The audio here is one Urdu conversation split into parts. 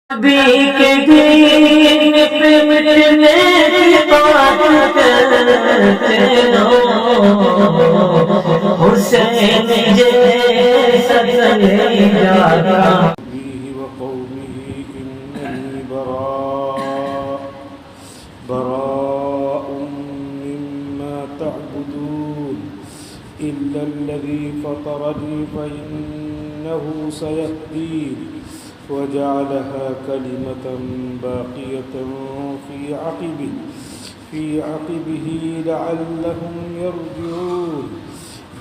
نبی کے دین پہ مٹنے کی بات کرتے ہو، حسین جیسا چلے جاتا وقومه إنني براء مما تعبدون إلا الذي فطرني فإنه سيهدين وجعلها كلمة باقية في عقبه لعلهم يرجعون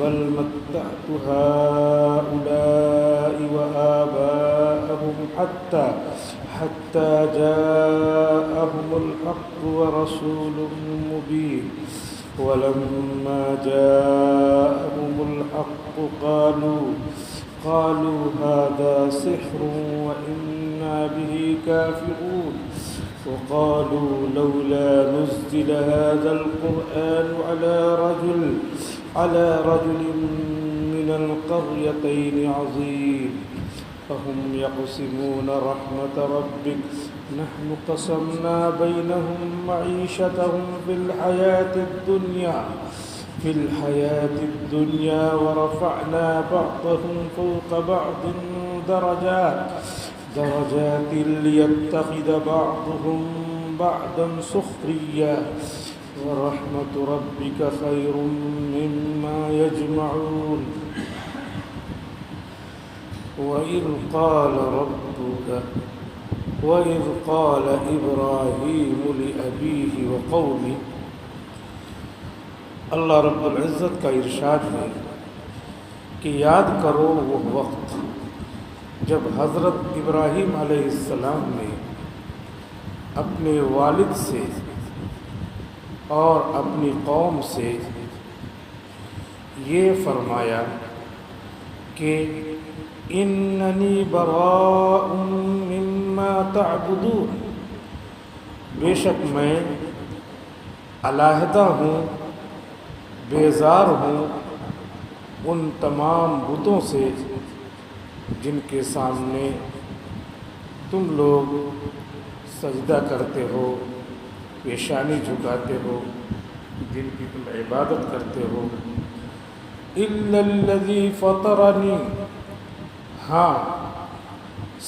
بل متعت هؤلاء وآباءهم حتى جاءهم الحق ورسول مبين ولما جاءهم الحق قالوا هذا سحر وإنا به كافرون وقالوا لولا نزل هذا القرآن على رجل من القريتين عظيم فهم يقسمون رحمة ربك نحن قسمنا بينهم معيشتهم في الحياة الدنيا ورفعنا بعضهم فوق بعض درجات ليتخذ بعضهم بعضا سخريا ورحمة ربك خير مما يجمعون وإذ قال إبراهيم لأبيه وقومه اللہ رب العزت کا ارشاد ہے کہ یاد کرو وہ وقت جب حضرت ابراہیم علیہ السلام نے اپنے والد سے اور اپنی قوم سے یہ فرمایا کہ اننی براء مما تعبدون، بے شک میں علیحدہ ہوں، بیزار ہوں ان تمام بتوں سے جن کے سامنے تم لوگ سجدہ کرتے ہو، پیشانی جھکاتے ہو، جن کی تم عبادت کرتے ہو. الا الذی فطرنی، ہاں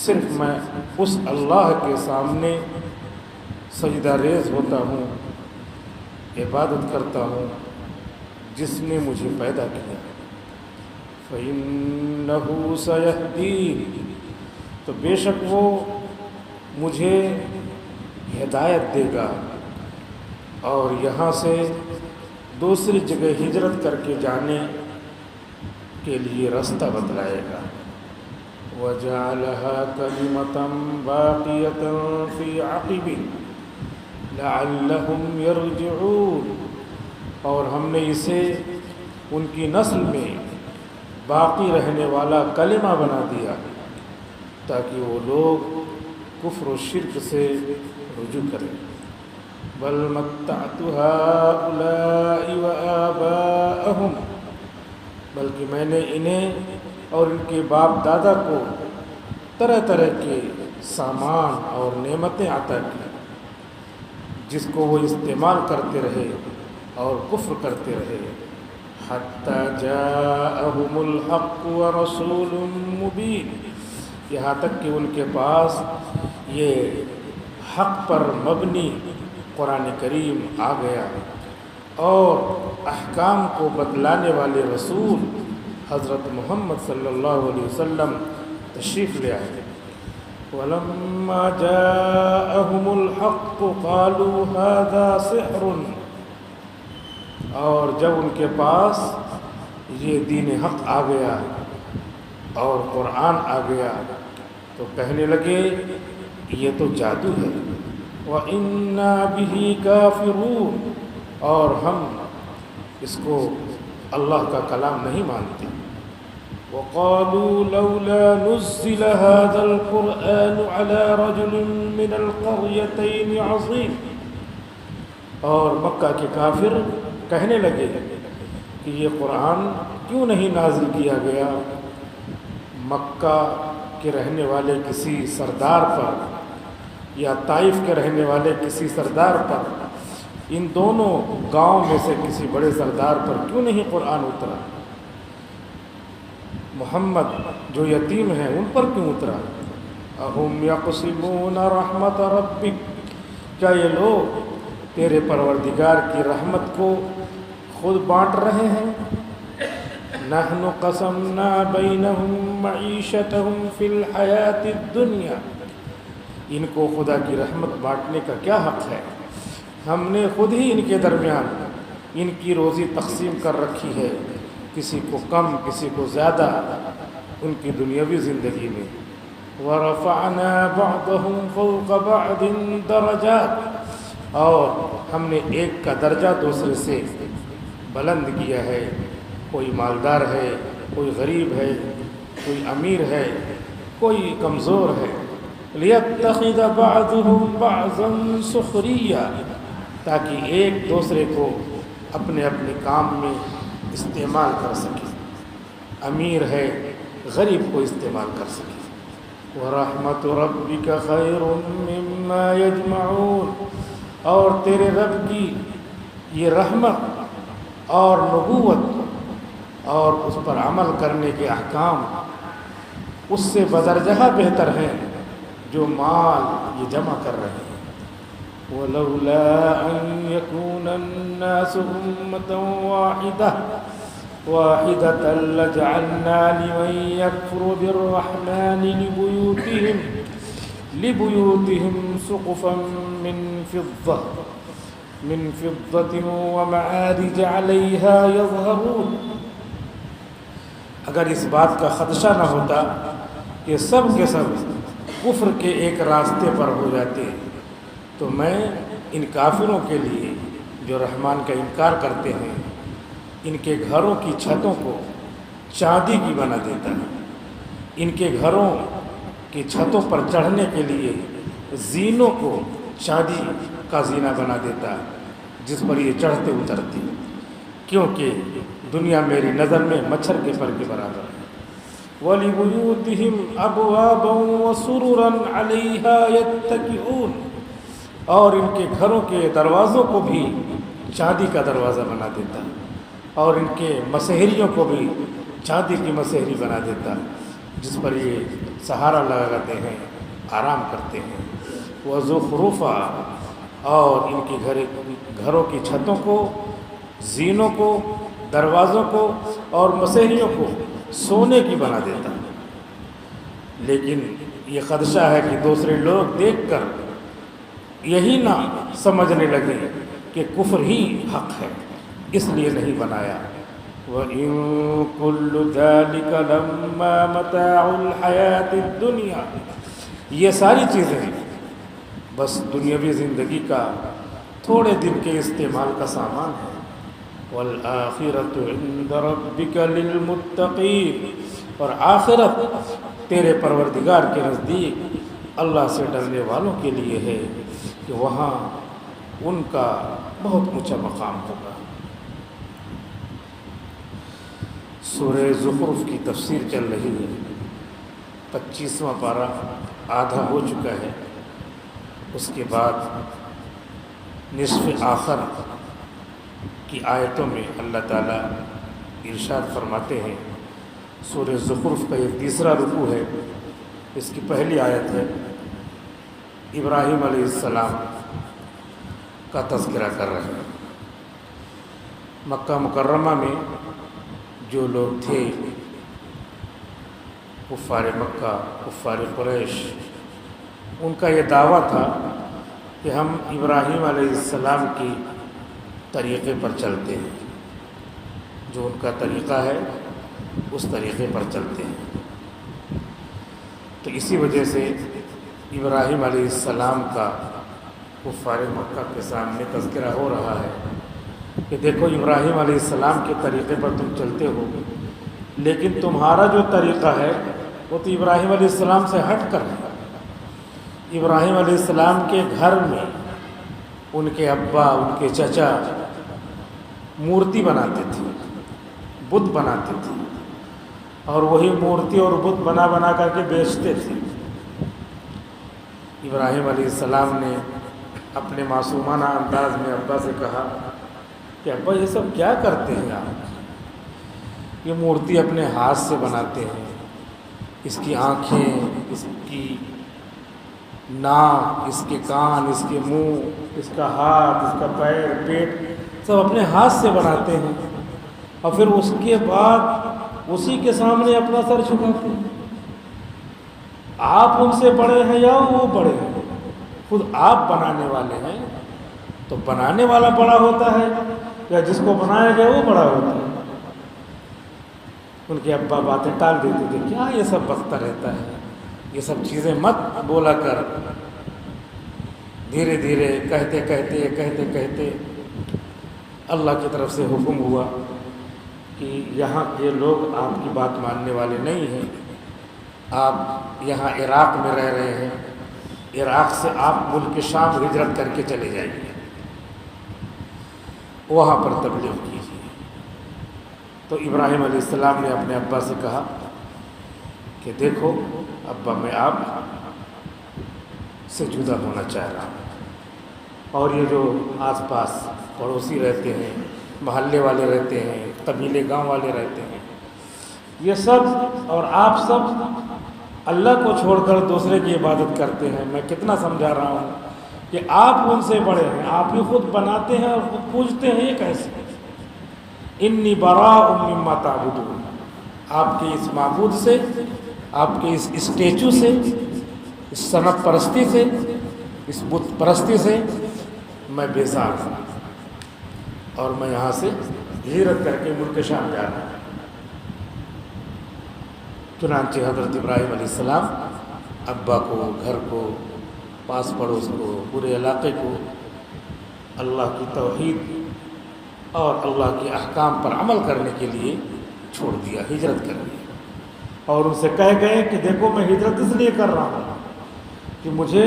صرف میں اس اللہ کے سامنے سجدہ ریز ہوتا ہوں، عبادت کرتا ہوں جس نے مجھے پیدا کیا. فإنہ سیہدین، تو بے شک وہ مجھے ہدایت دے گا اور یہاں سے دوسری جگہ ہجرت کر کے جانے کے لیے راستہ بتلائے گا. وَجَعَلَهَا كَلِمَةً بَاقِيَةً فِي عَقِبِهِ لَعَلَّهُمْ يَرْجِعُونَ، اور ہم نے اسے ان کی نسل میں باقی رہنے والا کلمہ بنا دیا تاکہ وہ لوگ کفر و شرک سے رجوع کریں. بل متعت هؤلاء وآباءهم، بلکہ میں نے انہیں اور ان کے باپ دادا کو طرح طرح کے سامان اور نعمتیں عطا کی جس کو وہ استعمال کرتے رہے اور کفر کرتے رہے. حتی جاءہم الحق ورسول مبین، یہاں تک کہ ان کے پاس یہ حق پر مبنی قرآن کریم آ گیا اور احکام کو بتلانے والے رسول حضرت محمد صلی اللہ علیہ وسلم تشریف لے آئے. وَلَمَّا جَاءَهُمُ الْحَقُّ قَالُوا هَذَا سِحْرٌ، اور جب ان کے پاس یہ دین حق آ گیا اور قرآن آ گیا تو کہنے لگے یہ تو جادو ہے. وَإِنَّا بِهِ كَافِرُونَ، اور ہم اس کو اللہ کا کلام نہیں مانتے. وَقَالُوا لَوْلَا نُزِّلَ هَذَا الْقُرْآنُ عَلَى رَجُلٍ مِّنَ الْقَرْيَتَيْنِ عَظِيمٍ، اور مکہ کے کافر کہنے لگے کہ یہ قرآن کیوں نہیں نازل کیا گیا مکہ کے رہنے والے کسی سردار پر یا طائف کے رہنے والے کسی سردار پر، ان دونوں گاؤں میں سے کسی بڑے سردار پر کیوں نہیں قرآن اترا؟ محمد جو یتیم ہیں ان پر کیوں اترا؟ اَهُمْ يَقْسِمُونَ رَحْمَتَ رَبِّكَ، کیا یہ لوگ تیرے پروردگار کی رحمت کو خود بانٹ رہے ہیں؟ نَحْنُ قَسَمْنَا بَيْنَهُمْ مَعِيشَتَهُمْ فِي الْحَيَاةِ الدُّنْيَا، ان کو خدا کی رحمت بانٹنے کا کیا حق ہے؟ ہم نے خود ہی ان کے درمیان ان کی روزی تقسیم کر رکھی ہے، کسی کو کم کسی کو زیادہ ان کی دنیاوی زندگی میں۔ وَرَفَعْنَا بَعْضَهُمْ فَوْقَ بَعْضٍ دَرَجَاتٍ، اور ہم نے ایک کا درجہ دوسرے سے بلند کیا ہے، کوئی مالدار ہے، کوئی غریب ہے، کوئی امیر ہے، کوئی کمزور ہے۔ لِيَتَّخِذَ بَعْضُهُمْ بَعْضًا سُخْرِيًّا، تاکہ ایک دوسرے کو اپنے اپنے کام میں استعمال کر سکے، امیر ہے غریب کو استعمال کر سکے۔ وَرَحْمَةُ رَبِّكَ خَيْرٌ مِّمَّا يَجْمَعُونَ، اور تیرے رب کی یہ رحمت اور نبوت اور اس پر عمل کرنے کے احکام اس سے بدرجہ بہتر ہیں جو مال یہ جمع کر رہے ہیں۔ وَلَوْلَا أَن يَكُونَ النَّاسُ أُمَّةً وَاحِدَةً لَجَعَلْنَا لِمَن يَكْفُرُ بِالرَّحْمَنِ لِبُيُوتِهِمْ سُقُفًا مِّن فِضَّةٍ وَمَعَارِجَ عَلَيْهَا يَظْهَرُونَ، اگر اس بات کا خدشہ نہ ہوتا کہ سب کے سب کفر کے ایک راستے پر ہو جاتے تو میں ان کافروں کے لیے جو رحمان کا انکار کرتے ہیں ان کے گھروں کی چھتوں کو چاندی کی بنا دیتا، ان کے گھروں کی چھتوں پر چڑھنے کے لیے زینوں کو چاندی کا زینہ بنا دیتا جس پر یہ چڑھتے اترتے، کیونکہ دنیا میری نظر میں مچھر کے پر کے برابر ہے۔ وَلِبُيُوتِهِمْ أَبْوَابًا وَسُرُرًا عَلَيْهَا يَتَّكِئُونَ، اور ان کے گھروں کے دروازوں کو بھی چاندی کا دروازہ بنا دیتا، اور ان کے مسہریوں کو بھی چاندی کی مسہری بنا دیتا جس پر یہ سہارا لگاتے ہیں، آرام کرتے ہیں۔ وَزُخْرُفًا، اور ان کے گھروں کی چھتوں کو، زینوں کو، دروازوں کو اور مسہریوں کو سونے کی بنا دیتا، لیکن یہ خدشہ ہے کہ دوسرے لوگ دیکھ کر یہی نہ سمجھنے لگے کہ کفر ہی حق ہے، اس لیے نہیں بنایا۔ وَإِن كُلُّ ذَلِكَ لَمَّا مَتَاعُ الْحَيَاةِ الدُّنْيَا، یہ ساری چیزیں بس دنیاوی زندگی کا تھوڑے دن کے استعمال کا سامان ہے۔ وَالْآخِرَةُ عِندَ رَبِّكَ لِلْمُتَّقِينَ، اور آخرت تیرے پروردگار کے نزدیک اللہ سے ڈرنے والوں کے لیے ہے کہ وہاں ان کا بہت اونچا مقام ہوگا۔ سورہ زخرف کی تفسیر چل رہی ہے، 25واں پارہ آدھا ہو چکا ہے، اس کے بعد نصف آخر کی آیتوں میں اللہ تعالیٰ ارشاد فرماتے ہیں۔ سورہ زخرف کا یہ تیسرا رکوع ہے، اس کی پہلی آیت ہے ابراہیم علیہ السلام کا تذکرہ کر رہے ہیں۔ مکہ مکرمہ میں جو لوگ تھے، کفار مکہ، کفار قریش، ان کا یہ دعویٰ تھا کہ ہم ابراہیم علیہ السلام کی طریقے پر چلتے ہیں، جو ان کا طریقہ ہے اس طریقے پر چلتے ہیں۔ تو اسی وجہ سے ابراہیم علیہ السلام کا کفار مکہ کے سامنے تذکرہ ہو رہا ہے کہ دیکھو ابراہیم علیہ السلام کے طریقے پر تم چلتے ہو، لیکن تمہارا جو طریقہ ہے وہ تو ابراہیم علیہ السلام سے ہٹ کر ہے۔ ابراہیم علیہ السلام کے گھر میں ان کے ابا، ان کے چچا مورتی بناتے تھے، بت بناتے تھے، اور وہی مورتی اور بت بنا بنا کر کے بیچتے تھے۔ ابراہیم علیہ السلام نے اپنے معصومانہ انداز میں ابا سے کہا کہ ابا یہ سب کیا کرتے ہیں آپ؟ یہ مورتی اپنے ہاتھ سے بناتے ہیں، اس کی آنکھیں، اس کی ناک، اس کے کان، اس کے منہ، اس کا ہاتھ، اس کا پیر، پیٹ، سب اپنے ہاتھ سے بناتے ہیں، اور پھر اس کے بعد اسی کے سامنے اپنا سر جھکاتے ہیں۔ آپ ان سے بڑے ہیں یا وہ بڑے ہیں؟ خود آپ بنانے والے ہیں، تو بنانے والا بڑا ہوتا ہے یا جس کو بنایا گیا وہ بڑا ہوتا ہے؟ ان کے ابا باتیں ٹال دیتے تھے، کیا یہ سب بکتا رہتا ہے، یہ سب چیزیں مت بولا کر۔ دھیرے دھیرے کہتے کہتے اللہ کی طرف سے حکم ہوا کہ یہاں کے لوگ آپ کی بات ماننے والے نہیں ہیں، آپ یہاں عراق میں رہ رہے ہیں، عراق سے آپ ملک شام ہجرت کر کے چلے جائیے، وہاں پر تبلیغ کیجیے۔ تو ابراہیم علیہ السلام نے اپنے ابا سے کہا کہ دیکھو ابا، میں آپ سے جدا ہونا چاہ رہا ہوں، اور یہ جو آس پاس پڑوسی رہتے ہیں، محلے والے رہتے ہیں، قبیلے گاؤں والے رہتے ہیں، یہ سب اور آپ سب اللہ کو چھوڑ کر دوسرے کی عبادت کرتے ہیں۔ میں کتنا سمجھا رہا ہوں کہ آپ ان سے بڑے ہیں، آپ ہی خود بناتے ہیں اور خود پوجتے ہیں، یہ کیسے؟ انی براء مما تعبدون، آپ کے اس معبود سے، آپ کے اس اسٹیچو سے، اس صنم پرستی سے، اس بت پرستی سے میں بیزار ہوں، اور میں یہاں سے ہجرت کر کے ملک شام جا رہا ہوں۔ چنانچہ حضرت ابراہیم علیہ السلام ابا کو، گھر کو، پاس پڑوس کو، پورے علاقے کو اللہ کی توحید اور اللہ کے احکام پر عمل کرنے کے لیے چھوڑ دیا، ہجرت کر لی، اور ان سے کہہ گئے کہ دیکھو میں ہجرت اس لیے کر رہا ہوں کہ مجھے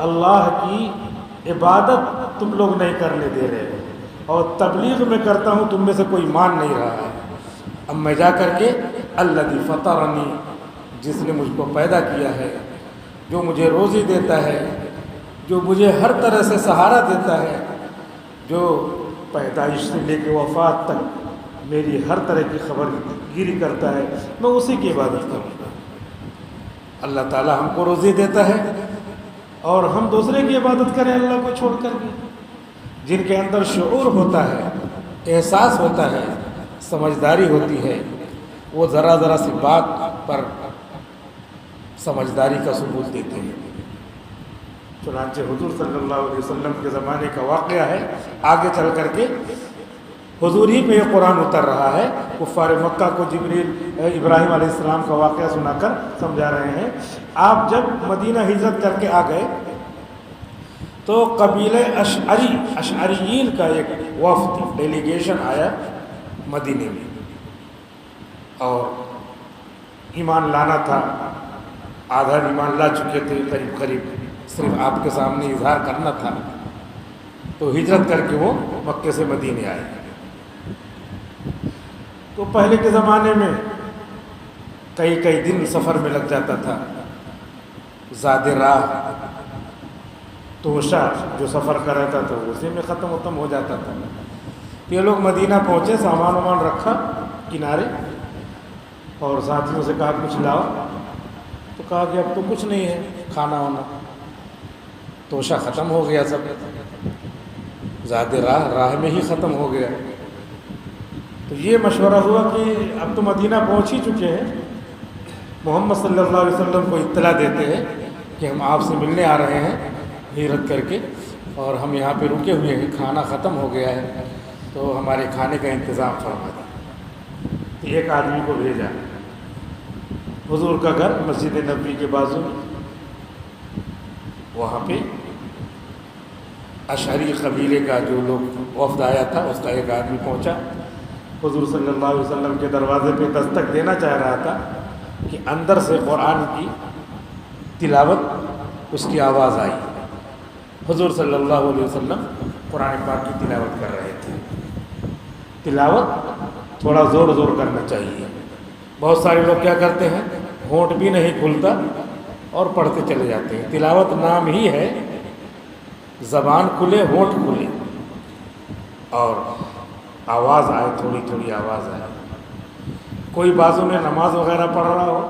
اللہ کی عبادت تم لوگ نہیں کرنے دے رہے، اور تبلیغ میں کرتا ہوں، تم میں سے کوئی مان نہیں رہا ہے۔ اب میں جا کر کے الذی فطرنی، جس نے مجھ کو پیدا کیا ہے، جو مجھے روزی دیتا ہے، جو مجھے ہر طرح سے سہارا دیتا ہے، جو پیدائش سے لے کے وفات تک میری ہر طرح کی خبر گیری کرتا ہے، میں اسی کی عبادت کروں گا۔ اللہ تعالیٰ ہم کو روزی دیتا ہے اور ہم دوسرے کی عبادت کریں اللہ کو چھوڑ کر کے؟ جن کے اندر شعور ہوتا ہے، احساس ہوتا ہے، سمجھداری ہوتی ہے، وہ ذرا ذرا سی بات پر سمجھداری کا ثبوت دیتے ہیں۔ چنانچہ حضور صلی اللہ علیہ وسلم کے زمانے کا واقعہ ہے، آگے چل کر کے حضور ہی پہ یہ قرآن اتر رہا ہے۔ کفار مکہ کو جبریل ابراہیم علیہ السلام کا واقعہ سنا کر سمجھا رہے ہیں۔ آپ جب مدینہ ہجرت کر کے آ گئے تو قبیلہ اشعریین کا ایک وفد، ڈیلیگیشن آیا مدینے میں، اور ایمان لانا تھا، آدھا ایمان لا چکے تھے، قریب قریب صرف آپ کے سامنے اظہار کرنا تھا، تو ہجرت کر کے وہ مکے سے مدینے آئے۔ تو پہلے کے زمانے میں کئی دن سفر میں لگ جاتا تھا، زاد راہ توشہ جو سفر کر رہتا تھا اسی میں ختم ہو جاتا تھا۔ یہ لوگ مدینہ پہنچے، سامان وامان رکھا کنارے، اور ساتھیوں سے کہا کچھ لاؤ، تو کہا کہ اب تو کچھ نہیں ہے کھانا ہونا، توشہ ختم ہو گیا، سب زاد راہ میں ہی ختم ہو گیا۔ تو یہ مشورہ ہوا کہ اب تو مدینہ پہنچ ہی چکے ہیں، محمد صلی اللہ علیہ وسلم کو اطلاع دیتے ہیں کہ ہم آپ سے ملنے آ رہے ہیں ہجرت کر کے، اور ہم یہاں پہ رکے ہوئے ہیں، کھانا ختم ہو گیا ہے، تو ہمارے کھانے کا انتظام فرما دیں۔ تو ایک آدمی کو بھیجا، حضور کا گھر مسجد نبوی کے بازو میں، وہاں پہ اشعری قبیلے کا جو لوگ وفد آیا تھا اس کا ایک آدمی پہنچا، حضور صلی اللہ علیہ وسلم کے دروازے پہ دستک دینا چاہ رہا تھا کہ اندر سے قرآن کی تلاوت اس کی آواز آئی۔ حضور صلی اللہ علیہ وسلم قرآن پاک کی تلاوت کر رہے تھے۔ تلاوت تھوڑا زور کرنا چاہیے، بہت سارے لوگ کیا کرتے ہیں، ہونٹ بھی نہیں کھلتا اور پڑھتے چلے جاتے ہیں. تلاوت نام ہی ہے، زبان کھلے ہونٹ کھلے اور آواز آئے، تھوڑی تھوڑی آواز آئے. کوئی بازو میں نماز وغیرہ پڑھ رہا ہو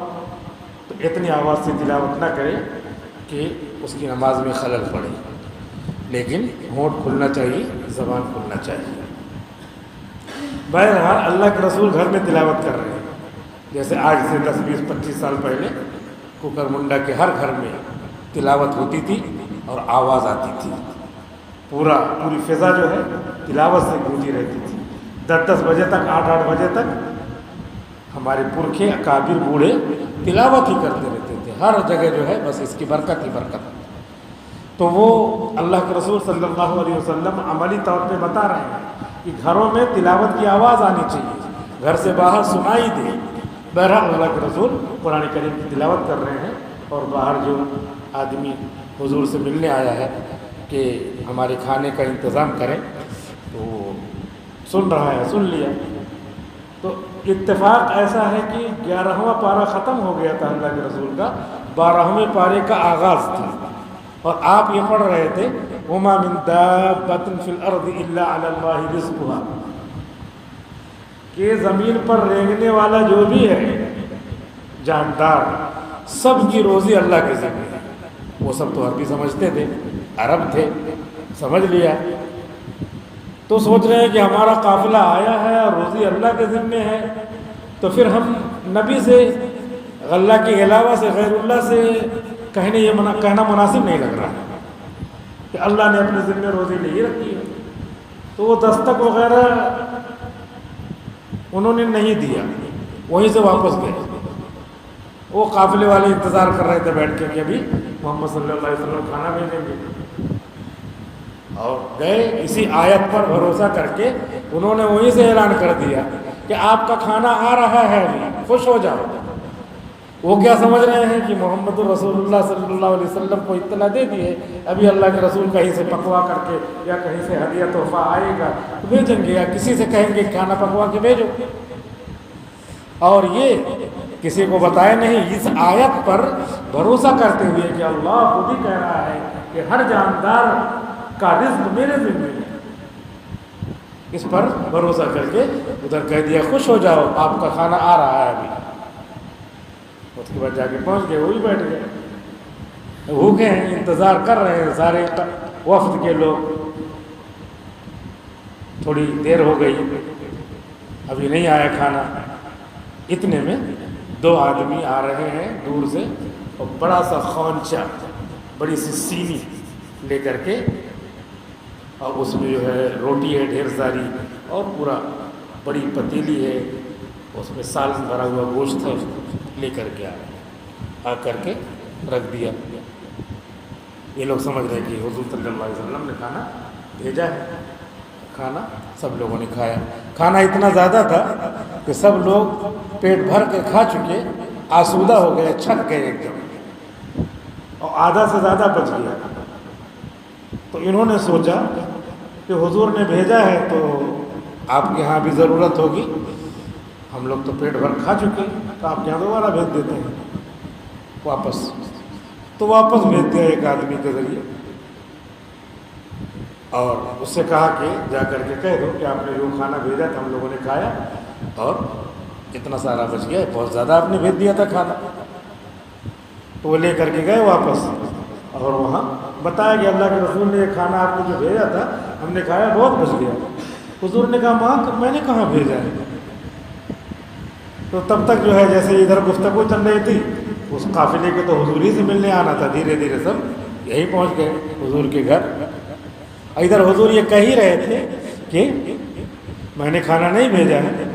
تو اتنی آواز سے تلاوت نہ کرے کہ اس کی نماز میں خلل پڑے، لیکن ہونٹ کھلنا چاہیے، زبان کھلنا چاہیے. بہرحال اللہ کے رسول گھر میں تلاوت کر رہے ہیں. جیسے آج سے 10-20-25 سال پہلے کوکر منڈا کے ہر گھر میں تلاوت ہوتی تھی اور آواز آتی تھی. پوری فضا جو ہے تلاوت سے گونجی رہتی تھی. 10 بجے تک، 8 بجے تک ہمارے پرکھے اکابر بوڑھے تلاوت ہی کرتے رہتے تھے. ہر جگہ جو ہے بس اس کی برکت ہی برکت. تو وہ اللہ کے رسول صلی اللہ علیہ وسلم عملی طور پہ بتا رہے ہیں کہ گھروں میں تلاوت کی آواز آنی چاہیے، گھر سے باہر سنائی دے. بہرحال اللہ کے رسول قرآن کریم کی تلاوت کر رہے ہیں اور باہر جو آدمی حضور سے ملنے آیا ہے کہ ہمارے کھانے کا انتظام کریں تو وہ سن رہا ہے، سن لیا. تو اتفاق ایسا ہے کہ 11واں پارہ ختم ہو گیا تھا اللہ کے رسول کا، 12ویں پارے کا آغاز تھا اور آپ یہ پڑھ رہے تھے وَمَا مِن دَابَّةٍ فِي الْأَرْضِ إِلَّا عَلَى اللَّهِ رِزْقُهَا، کہ زمین پر رینگنے والا جو بھی ہے جاندار، سب کی روزی اللہ کے ذمہ ہے. وہ سب تو عربی سمجھتے تھے، عرب تھے، سمجھ لیا. تو سوچ رہے ہیں کہ ہمارا قافلہ آیا ہے اور روزی اللہ کے ذمہ ہے، تو پھر ہم نبی سے اللہ کے علاوہ سے غیر اللہ سے کہنا مناسب نہیں لگ رہا کہ اللہ نے اپنے ذمہ روزی نہیں رکھی ہے. تو وہ دستک وغیرہ انہوں نے نہیں دیا، وہیں سے واپس گئے. وہ قافلے والے انتظار کر رہے تھے بیٹھ کے کہ ابھی محمد صلی اللہ علیہ وسلم کھانا بھیجیں گے، اور گئے. اسی آیت پر بھروسہ کر کے انہوں نے وہیں سے اعلان کر دیا کہ آپ کا کھانا آ رہا ہے، خوش ہو جاؤ. وہ کیا سمجھ رہے ہیں کہ محمد رسول اللہ صلی اللہ علیہ وسلم کو اطلاع دے دی ہے، ابھی اللہ کے رسول کہیں سے پکوا کر کے یا کہیں سے ہدیہ تحفہ آئے گا تو بھیجیں گے، یا کسی سے کہیں گے کھانا پکوا کے بھیجو. اور یہ کسی کو بتائے نہیں، اس آیت پر بھروسہ کرتے ہوئے کہ اللہ خود ہی کہہ رہا ہے کہ ہر جاندار کا رزق میرے ذمہ ہے. اس پر بھروسہ کر کے ادھر کہہ دیا خوش ہو جاؤ، آپ کا کھانا آ رہا ہے ابھی. اس کے بعد جا کے پہنچ گئے، وہی بیٹھ گئے، بھوکے ہیں، انتظار کر رہے ہیں سارے وفد کے لوگ. تھوڑی دیر ہو گئی، ابھی نہیں آیا کھانا. اتنے میں 2 آدمی آ رہے ہیں دور سے اور بڑا سا خوانچہ، بڑی سی سینی لے کر کے، اور اس میں جو ہے روٹی ہے ڈھیر ساری اور پورا بڑی پتیلی ہے، اس میں سالن بھرا ہوا گوشت ہے، لے کر کے آ کر کے رکھ دیا. یہ لوگ سمجھ رہے کہ حضور صلی اللہ علیہ وسلم نے کھانا بھیجا ہے. کھانا سب لوگوں نے کھایا. کھانا اتنا زیادہ تھا کہ سب لوگ پیٹ بھر کے کھا چکے، آسودہ ہو گئے، چھک گئے ایک دم، اور آدھا سے زیادہ بچ گیا. تو انہوں نے سوچا کہ حضور نے بھیجا ہے تو آپ کے ہاں بھی ضرورت ہوگی، ہم لوگ تو پیٹ بھر کھا چکے، تو آپ کے یہاں دوبارہ بھیج دیتے ہیں واپس. تو واپس بھیج دیا ایک آدمی کے ذریعے، اور اس سے کہا کہ جا کر کے کہہ دو کہ آپ نے جو کھانا بھیجا تھا ہم لوگوں نے کھایا اور اتنا سارا بچ گیا، بہت زیادہ آپ نے بھیج دیا تھا کھانا. تو وہ لے کر کے گئے واپس، اور وہاں بتایا کہ اللہ کے رسول نے یہ کھانا آپ نے جو بھیجا تھا ہم نے کھایا، بہت بچ گیا. حضور نے کہا ماں میں نے کہاں بھیجا ہے. تو تب تک جو ہے جیسے ادھر گفتگو چل رہی تھی، اس قافلے کے تو حضور ہی سے ملنے آنا تھا. دھیرے دھیرے سب یہیں پہنچ گئے حضور کے گھر. ادھر حضور یہ کہہ ہی رہے تھے کہ میں نے کھانا نہیں بھیجا ہے.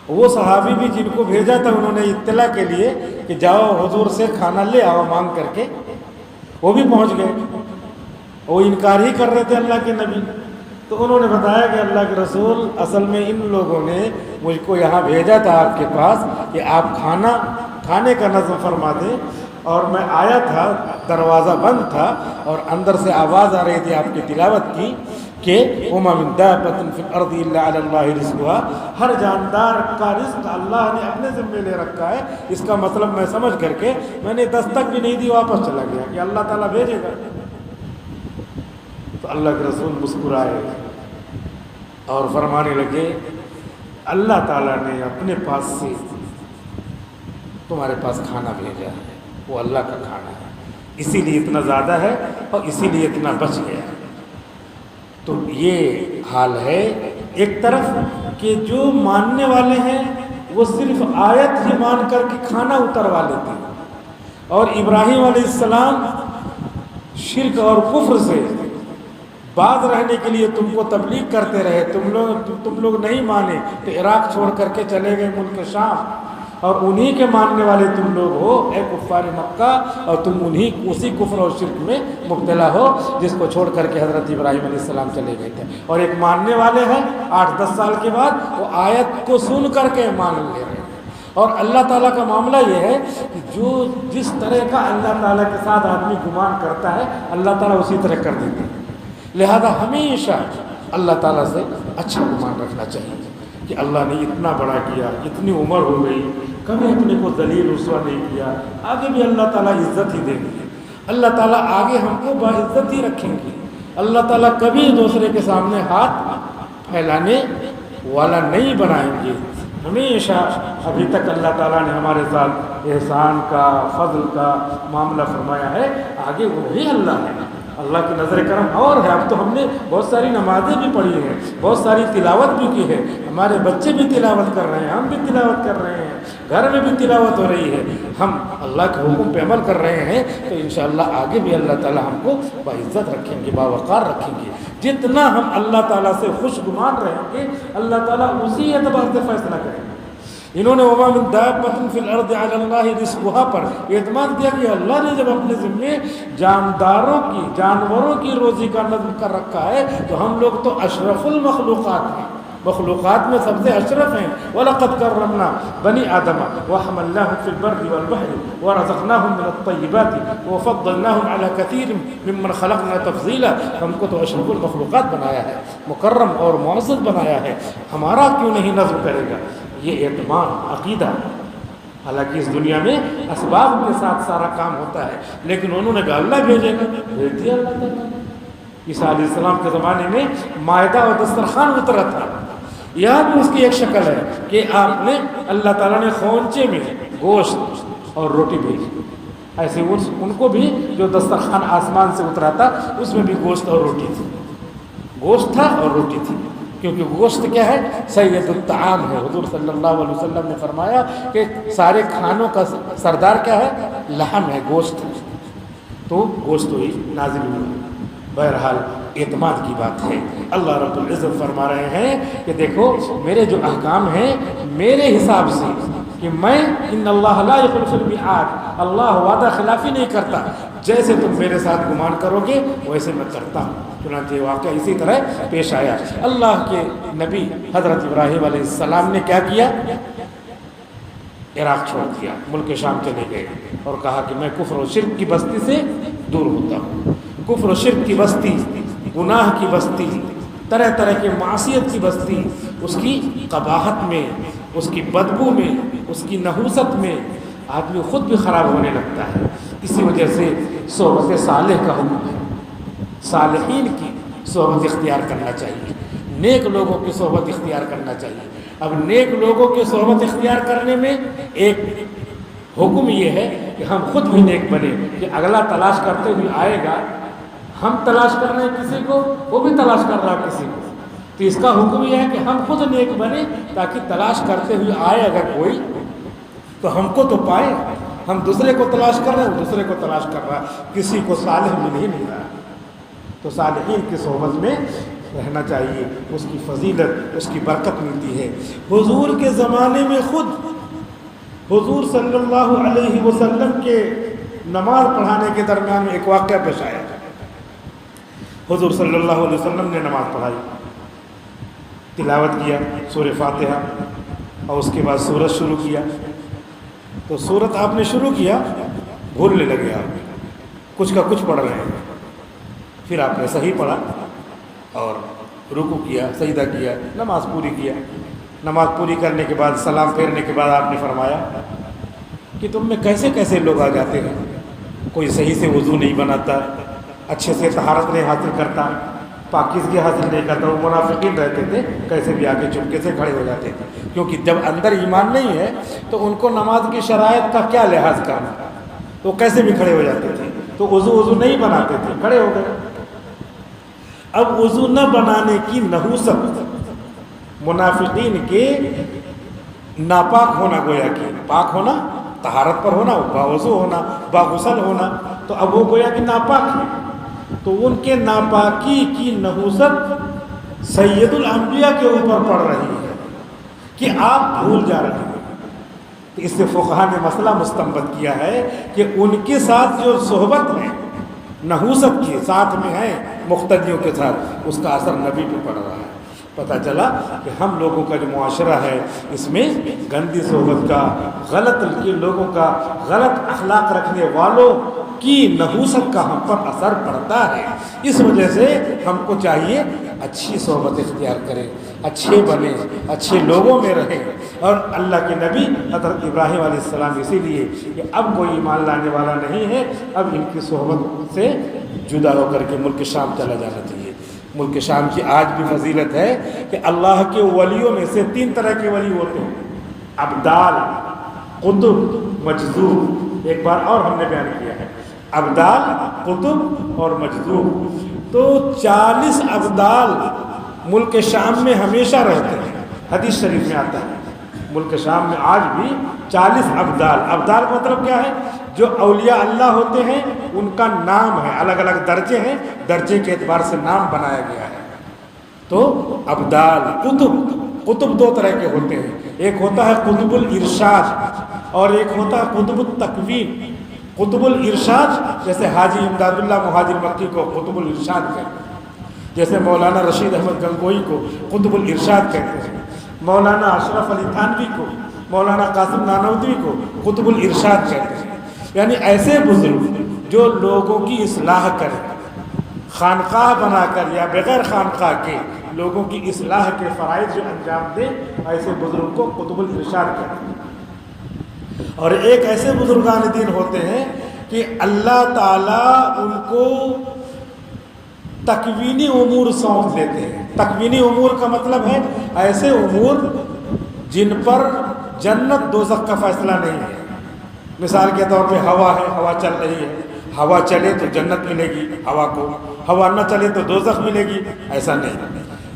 وہ صحابی بھی جن کو بھیجا تھا انہوں نے اطلاع کے لیے کہ جاؤ حضور سے کھانا لے آؤ مانگ کر کے، وہ بھی پہنچ گئے. وہ انکار ہی کر رہے تھے اللہ کے نبی. تو انہوں نے بتایا کہ اللہ کے رسول اصل میں ان لوگوں نے مجھ کو یہاں بھیجا تھا آپ کے پاس کہ آپ کھانے کا نظم فرما دیں، اور میں آیا تھا، دروازہ بند تھا اور اندر سے آواز آ رہی تھی آپ کی تلاوت کی کہ وما من دابۃ فی الارض الا علی اللہ رزقها، ہر جاندار کا رزق اللہ نے اپنے ذمے لے رکھا ہے. اس کا مطلب میں سمجھ کر کے میں نے دستک بھی نہیں دی، واپس چلا گیا کہ اللہ تعالیٰ بھیجے گا. تو اللہ کے رسول مسکرائے اور فرمانے لگے اللہ تعالیٰ نے اپنے پاس سے تمہارے پاس کھانا بھیجا ہے، وہ اللہ کا کھانا ہے، اسی لیے اتنا زیادہ ہے اور اسی لیے اتنا بچ گیا. تو یہ حال ہے. ایک طرف کہ جو ماننے والے ہیں وہ صرف آیت ہی مان کر کے کھانا اتروا لیتے ہیں، اور ابراہیم علیہ السلام شرک اور کفر سے باز رہنے کے لیے تم کو تبلیغ کرتے رہے، تم لوگ نہیں مانے تو عراق چھوڑ کر کے چلے گئے ملک شام، اور انہی کے ماننے والے تم لوگ ہو اے کفار مکہ، اور تم اسی کفر اور شرک میں مبتلا ہو جس کو چھوڑ کر کے حضرت ابراہیم علیہ السلام چلے گئے تھے. اور ایک ماننے والے ہیں 8-10 سال کے بعد وہ آیت کو سن کر کے مان لے رہے ہیں. اور اللہ تعالیٰ کا معاملہ یہ ہے کہ جو جس طرح کا اللہ تعالیٰ کے ساتھ آدمی گمان کرتا ہے اللہ تعالیٰ اسی طرح کر دیتے ہیں. لہذا ہمیشہ اللہ تعالیٰ سے اچھا گمان رکھنا چاہیے کہ اللہ نے اتنا بڑا کیا، اتنی عمر ہو گئی، کبھی اپنے کو ذلیل رسوا نہیں کیا، آگے بھی اللہ تعالیٰ عزت ہی دیں گے. اللہ تعالیٰ آگے ہم کو باعزت ہی رکھیں گے. اللہ تعالیٰ کبھی دوسرے کے سامنے ہاتھ پھیلانے والا نہیں بنائیں گے. ہمیشہ ابھی تک اللہ تعالیٰ نے ہمارے ساتھ احسان کا، فضل کا معاملہ فرمایا ہے، آگے وہی اللہ ہے. اللہ کی نظر کرم اور ہے. اب تو ہم نے بہت ساری نمازیں بھی پڑھی ہیں، بہت ساری تلاوت بھی کی ہے، ہمارے بچے بھی تلاوت کر رہے ہیں، ہم بھی تلاوت کر رہے ہیں، گھر میں بھی تلاوت ہو رہی ہے، ہم اللہ کے حکم پہ عمل کر رہے ہیں. تو انشاءاللہ آگے بھی اللہ تعالیٰ ہم کو باعزت رکھیں گے، باوقار رکھیں گے. جتنا ہم اللہ تعالیٰ سے خوش گمان رہیں گے اللہ تعالیٰ اسی اعتبار سے فیصلہ کریں گے. انہوں نے وما من دابۃ فی الارض علی اللہ رزقها پر اعتماد کیا کہ اللہ نے جب اپنے ذمے جانوروں کی روزی کا نظم کر رکھا ہے تو ہم لوگ تو اشرف المخلوقات ہیں، مخلوقات میں سب سے اشرف ہیں. وَلَقَدْ كَرَّمْنَا بَنِي آدَمَ وَحَمَلْنَاهُمْ فِي الْبَرِّ وَالْبَحْرِ وَرَزَقْنَاهُمْ مِنَ الطَّيِّبَاتِ وَفَضَّلْنَاهُمْ عَلَى كَثِيرٍ مِّمَّنْ خَلَقْنَا تَفْضِيلًا. ہم کو تو اشرف المخلوقات بنایا ہے، مکرم اور معزز بنایا ہے، ہمارا کیوں نہیں نظم کرے گا؟ یہ اعتماد عقیدہ. حالانکہ اس دنیا میں اسباب کے ساتھ سارا کام ہوتا ہے، لیکن انہوں نے کہا اللہ بھیجے گا، بھیج دیا اللہ تعالیٰ. عیسیٰ علیہ السلام کے زمانے میں مائدہ اور دسترخوان اترا تھا. یہاں بھی اس کی ایک شکل ہے کہ آپ نے اللہ تعالیٰ نے خونچے میں گوشت اور روٹی بھیجی. ایسے ان کو بھی جو دسترخوان آسمان سے اترا تھا اس میں بھی گوشت اور روٹی تھی، گوشت تھا اور روٹی تھی. کیونکہ گوشت کیا ہے؟ سید الطعام ہے. حضور صلی اللہ علیہ وسلم نے فرمایا کہ سارے کھانوں کا سردار کیا ہے؟ لحم ہے، گوشت. تو گوشت ہوئی نازل ہوئی. بہرحال اعتماد کی بات ہے. اللہ رب العزت فرما رہے ہیں کہ دیکھو میرے جو احکام ہیں میرے حساب سے کہ میں ان اللہ لا یخلف المیعاد، اللہ وعدہ خلافی نہیں کرتا. جیسے تم میرے ساتھ گمان کرو گے ویسے میں کرتا ہوں. چنانچہ واقعہ اسی طرح پیش آیا. اللہ کے نبی حضرت ابراہیم علیہ السلام نے کیا کیا؟ عراق چھوڑ دیا، ملک شام چلے گئے اور کہا کہ میں کفر و شرک کی بستی سے دور ہوتا ہوں. کفر و شرک کی بستی، گناہ کی بستی، طرح طرح کے معصیت کی بستی، اس کی قباحت میں، اس کی بدبو میں، اس کی نحوست میں آدمی خود بھی خراب ہونے لگتا ہے. اسی وجہ سے صحبت صالح کا حکم ہے. صالحین کی صحبت اختیار کرنا چاہیے، نیک لوگوں کی صحبت اختیار کرنا چاہیے. اب نیک لوگوں کی صحبت اختیار کرنے میں ایک حکم یہ ہے کہ ہم خود بھی نیک بنے، کہ اگلا تلاش کرتے ہوئے آئے گا، ہم تلاش کر رہے ہیں کسی کو، وہ بھی تلاش کر رہا ہے کسی کو. تو اس کا حکم یہ ہے کہ ہم خود نیک بنے تاکہ تلاش کرتے ہوئے آئے اگر کوئی تو ہم کو تو پائے. ہم دوسرے کو تلاش کر رہے ہیں، وہ دوسرے کو تلاش کر رہا ہے، کسی کو صالح مل ہی نہیں رہا. تو صالحین کی صحبت میں رہنا چاہیے، اس کی فضیلت، اس کی برکت ملتی ہے. حضور کے زمانے میں خود حضور صلی اللہ علیہ وسلم کے نماز پڑھانے کے درمیان میں ایک واقعہ پیش آیا. حضور صلی اللہ علیہ وسلم نے نماز پڑھائی، تلاوت کیا سورہ فاتحہ اور اس کے بعد سورت شروع کیا. تو سورت آپ نے شروع کیا، بھولنے لگے آپ، کچھ کا کچھ پڑھ رہے ہیں. پھر آپ نے صحیح پڑھا، اور رکوع کیا، سجدہ کیا، نماز پوری کیا۔ نماز پوری کرنے کے بعد سلام پھیرنے کے بعد آپ نے فرمایا کہ تم میں کیسے کیسے لوگ آ جاتے ہیں، کوئی صحیح سے وضو نہیں بناتا، اچھے سے طہارت نہیں حاصل کرتا، پاکیزگی حاصل نہیں کرتا، وہ منافقین رہتے تھے، کیسے بھی آ کے چپکے سے کھڑے ہو جاتے تھے، کیونکہ جب اندر ایمان نہیں ہے تو ان کو نماز کی شرائط کا کیا لحاظ کرنا، تو کیسے بھی کھڑے ہو جاتے تھے۔ تو وضو نہیں بناتے تھے، کھڑے ہو گئے۔ اب وضو نہ بنانے کی نحوست منافقین کے ناپاک ہونا، گویا کہ پاک ہونا، طہارت پر ہونا، باوضو ہونا، باغسل ہونا، تو اب وہ گویا کہ ناپاک ہے، تو ان کے ناپاکی کی نحوست سید الانبیاء کے اوپر پڑ رہی ہے کہ آپ بھول جا رہے ہیں۔ تو اس سے فقہا نے مسئلہ مستنبط کیا ہے کہ ان کے ساتھ جو صحبت ہے، نحوست کے ساتھ میں ہے مقتدیوں کے ساتھ، اس کا اثر نبی پہ پڑ رہا ہے۔ پتہ چلا کہ ہم لوگوں کا جو معاشرہ ہے اس میں گندی صحبت کا، غلط کے لوگوں کا، غلط اخلاق رکھنے والوں کی نحوست کا ہم پر اثر پڑتا ہے۔ اس وجہ سے ہم کو چاہیے اچھی صحبت اختیار کریں، اچھے بنیں، اچھے لوگوں میں رہیں۔ اور اللہ کے نبی حضرت ابراہیم علیہ السلام اسی لیے کہ اب کوئی ایمان لانے والا نہیں ہے، اب ان کی صحبت سے جدا ہو کر کے ملک شام چلا جانا چاہیے۔ ملک شام کی آج بھی فضیلت ہے کہ اللہ کے ولیوں میں سے 3 طرح کے ولی ہوتے ہیں: ابدال، قطب، مجذوب۔ ایک بار اور ہم نے بیان کیا ہے، ابدال، قطب اور مجذوب۔ تو 40 ابدال ملک شام میں ہمیشہ رہتے ہیں، حدیث شریف میں آتا ہے ملک شام میں آج بھی 40 ابدال۔ ابدال کا مطلب کیا ہے؟ جو اولیاء اللہ ہوتے ہیں ان کا نام ہے، الگ الگ درجے ہیں، درجے کے اعتبار سے نام بنایا گیا ہے۔ تو ابدال، قطب 2 طرح کے ہوتے ہیں، ایک ہوتا ہے قطب الارشاد اور ایک ہوتا ہے قطب التکوین۔ قطب الارشاد جیسے حاجی امداد اللہ مہاجر مکی کو قطب الارشاد کہتے ہیں، جیسے مولانا رشید احمد گنگوئی کو قطب الارشاد کہتے ہیں، مولانا اشرف علی تھانوی کو، مولانا قاسم نانوتوی کو قطب الارشاد کہتے ہیں۔ یعنی ایسے بزرگ جو لوگوں کی اصلاح کریں، خانقاہ بنا کر یا بغیر خانقاہ کے لوگوں کی اصلاح کے فرائض جو انجام دیں، ایسے بزرگ کو قطب الارشاد کہتے ہیں۔ اور ایک ایسے بزرگان دین ہوتے ہیں کہ اللہ تعالیٰ ان کو تکوینی امور سونپ دیتے ہیں۔ تکوینی امور کا مطلب ہے ایسے امور جن پر جنت دوزخ کا فیصلہ نہیں ہے۔ مثال کے طور پہ ہوا ہے، ہوا چل رہی ہے، ہوا چلے تو جنت ملے گی ہوا کو، ہوا نہ چلے تو دوزخ ملے گی، ایسا نہیں۔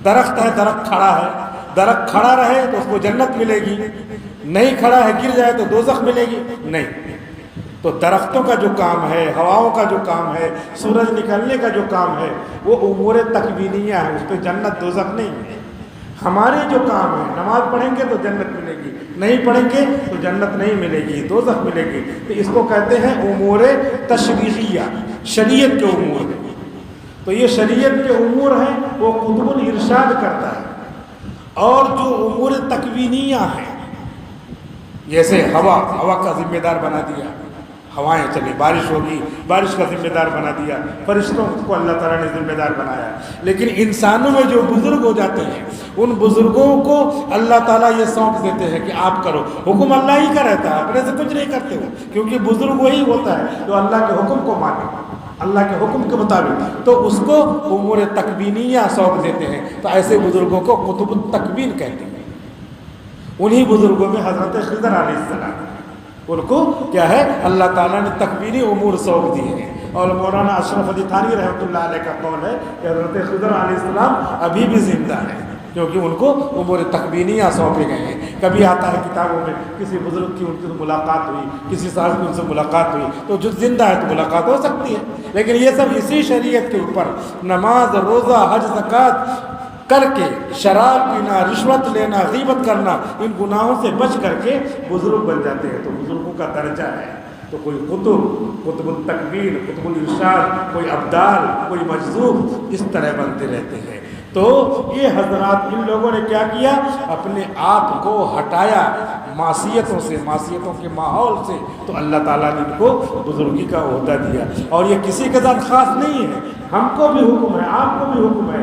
درخت ہے، درخت کھڑا ہے، درخت کھڑا رہے تو اس کو جنت ملے گی، نہیں کھڑا ہے گر جائے تو دوزخ ملے گی، نہیں۔ تو درختوں کا جو کام ہے، ہواؤں کا جو کام ہے، سورج نکلنے کا جو کام ہے، وہ امور تکوینیہ ہے، اس پہ جنت دوزخ نہیں ہے۔ ہمارے جو کام ہے، نماز پڑھیں گے تو جنت ملے گی، نہیں پڑھیں گے تو جنت نہیں ملے گی، دوزخ ملے گی۔ تو اس کو کہتے ہیں امور تشریعیہ، شریعت کے امور۔ تو یہ شریعت کے امور ہیں، وہ قطب الارشاد کرتا ہے۔ اور جو امور تکوینیہ ہیں، جیسے ہوا کا ذمہ دار بنا دیا، ہوائیں چلیں، بارش ہوگی، بارش کا ذمہ دار بنا دیا، فرشتوں کو اللہ تعالیٰ نے ذمہ دار بنایا۔ لیکن انسانوں میں جو بزرگ ہو جاتے ہیں، ان بزرگوں کو اللہ تعالیٰ یہ سونپ دیتے ہیں کہ آپ کرو، حکم اللہ ہی کا رہتا ہے، اپنے سے کچھ نہیں کرتے ہو، کیونکہ بزرگ وہی ہوتا ہے جو اللہ کے حکم کو مانے، اللہ کے حکم کے مطابق، تو اس کو امور تکوینیہ سونپ دیتے ہیں۔ تو ایسے بزرگوں کو قطب التکوین کہتے ہیں۔ انہی بزرگوں میں حضرت خضر علیہ السلام، ان کو کیا ہے، اللہ تعالیٰ نے تکوینی امور سونپ دیے ہیں۔ اور مولانا اشرف علی تھانوی رحمۃ اللہ علیہ کا قول ہے کہ حضرت خضر علیہ السلام ابھی بھی زندہ ہیں، کیونکہ ان کو امور تکوینیہ سونپے گئے ہیں۔ کبھی آتا ہے کتابوں میں کسی بزرگ کی ان کی ملاقات ہوئی، کسی صاحب کی ان سے ملاقات ہوئی، تو جو زندہ ہے تو ملاقات ہو سکتی ہے، لیکن یہ سب اسی شریعت کے اوپر نماز، روزہ، حج، زکوٰۃ کر کے، شراب پینا، رشوت لینا، غیبت کرنا، ان گناہوں سے بچ کر کے بزرگ بن جاتے ہیں۔ تو بزرگوں کا درجہ ہے، تو کوئی قطب التکوین، قطب الارشاد، کوئی ابدال، کوئی مجذوب، اس طرح بنتے رہتے ہیں۔ تو یہ حضرات، ان لوگوں نے کیا کیا، اپنے آپ کو ہٹایا معصیتوں سے، معصیتوں کے ماحول سے، تو اللہ تعالیٰ نے ان کو بزرگی کا عہدہ دیا۔ اور یہ کسی کے ساتھ خاص نہیں ہے، ہم کو بھی حکم ہے، آپ کو بھی حکم ہے،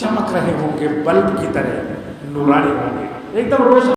چمک رہے ہوں گے، بلب کی طرح نورانی ہوں گے، ایک دم روشن